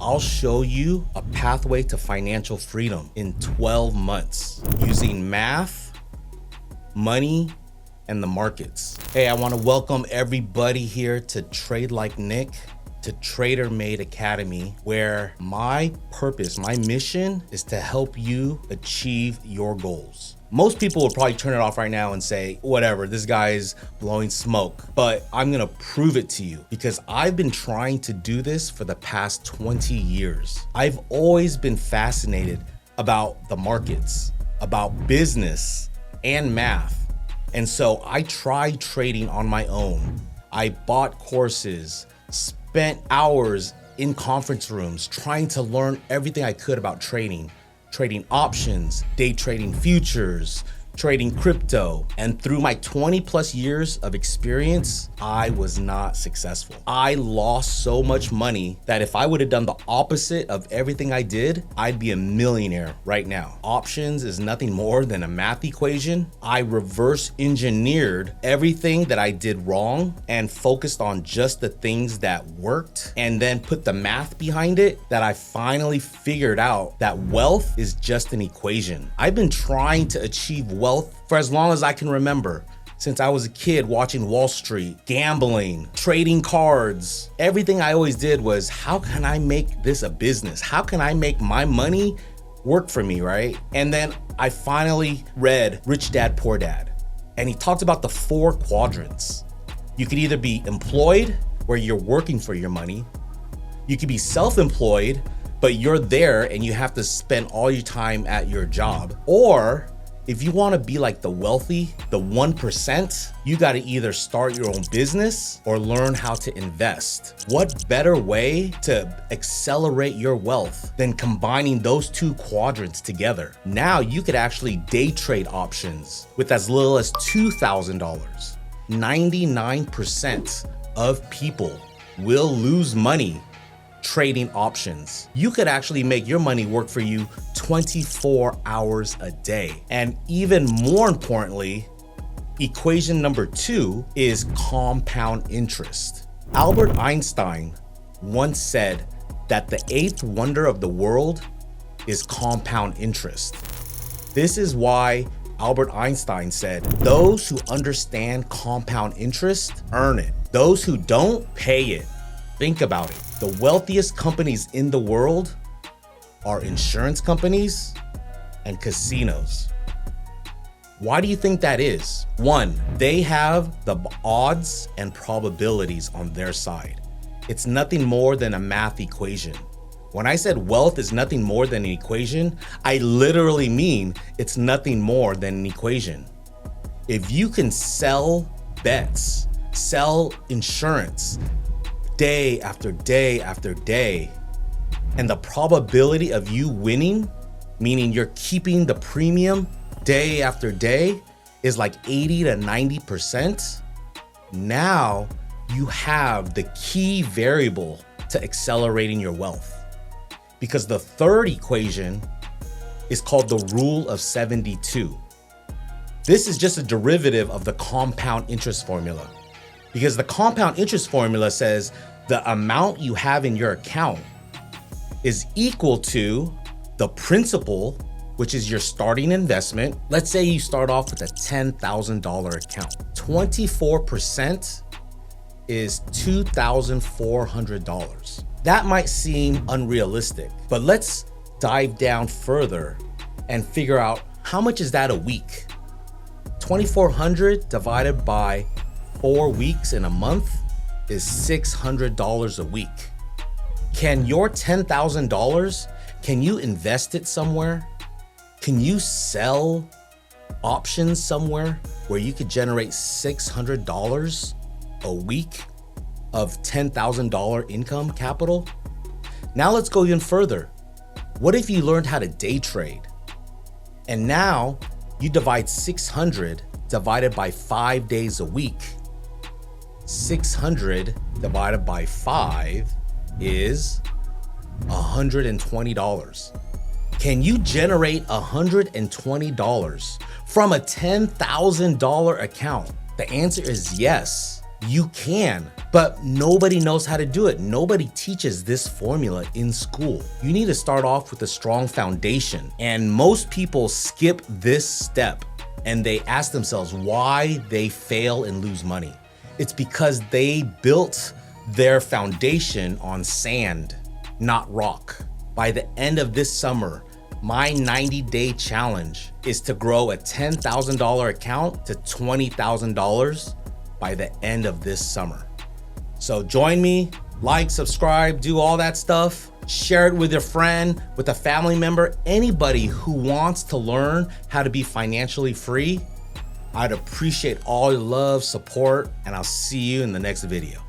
I'll show you a pathway to financial freedom in 12 months using math, money, and the markets. Hey, I want to welcome everybody here to Trade Like Nick, to Trader Made Academy, where my purpose, my mission is to help you achieve your goals. Most people would probably turn it off right now and say, whatever, this guy's blowing smoke. But I'm gonna prove it to you because I've been trying to do this for the past 20 years. I've always been fascinated about the markets, about business and math. And so I tried trading on my own. I bought courses, spent hours in conference rooms trying to learn everything I could about trading options, day trading futures, trading crypto. And through my 20 plus years of experience, I was not successful. I lost so much money that if I would have done the opposite of everything I did, I'd be a millionaire right now. Options is nothing more than a math equation. I reverse engineered everything that I did wrong and focused on just the things that worked and then put the math behind it that I finally figured out that wealth is just an equation. I've been trying to achieve wealth for as long as I can remember. Since I was a kid watching Wall Street, gambling, trading cards, everything I always did was, how can I make this a business? How can I make my money work for me, right? And then I finally read Rich Dad, Poor Dad. And he talked about the 4 quadrants. You could either be employed, where you're working for your money. You could be self-employed, but you're there and you have to spend all your time at your job. Or if you want to be like the wealthy, the 1%, you got to either start your own business or learn how to invest. What better way to accelerate your wealth than combining those 2 quadrants together? Now you could actually day trade options with as little as $2,000. 99% of people will lose money trading options. You could actually make your money work for you 24 hours a day. And even more importantly, equation number 2 is compound interest. Albert Einstein once said that the 8th wonder of the world is compound interest. This is why Albert Einstein said, those who understand compound interest earn it. Those who don't, pay it. Think about it. The wealthiest companies in the world are insurance companies and casinos. Why do you think that is? 1, they have the odds and probabilities on their side. It's nothing more than a math equation. When I said wealth is nothing more than an equation, I literally mean it's nothing more than an equation. If you can sell bets, sell insurance, day after day after day, and the probability of you winning, meaning you're keeping the premium day after day, is like 80 to 90%, now you have the key variable to accelerating your wealth. Because the 3rd equation is called the rule of 72. This is just a derivative of the compound interest formula. Because the compound interest formula says the amount you have in your account is equal to the principal, which is your starting investment. Let's say you start off with a $10,000 account. 24% is $2,400. That might seem unrealistic, but let's dive down further and figure out how much is that a week? 2,400 divided by 4 weeks in a month is $600 a week. Can your $10,000, can you invest it somewhere? Can you sell options somewhere where you could generate $600 a week of $10,000 income capital? Now let's go even further. What if you learned how to day trade? And now you divide 600 divided by 5 days a week. 600 divided by 5 is $120. Can you generate $120 from a $10,000 account? The answer is yes. You can, but nobody knows how to do it. Nobody teaches this formula in school. You need to start off with a strong foundation, and most people skip this step and they ask themselves why they fail and lose money. It's because they built their foundation on sand, not rock. By the end of this summer, my 90-day challenge is to grow a $10,000 account to $20,000 by the end of this summer. So join me, like, subscribe, do all that stuff. Share it with your friend, with a family member, anybody who wants to learn how to be financially free. I'd appreciate all your love, support, and I'll see you in the next video.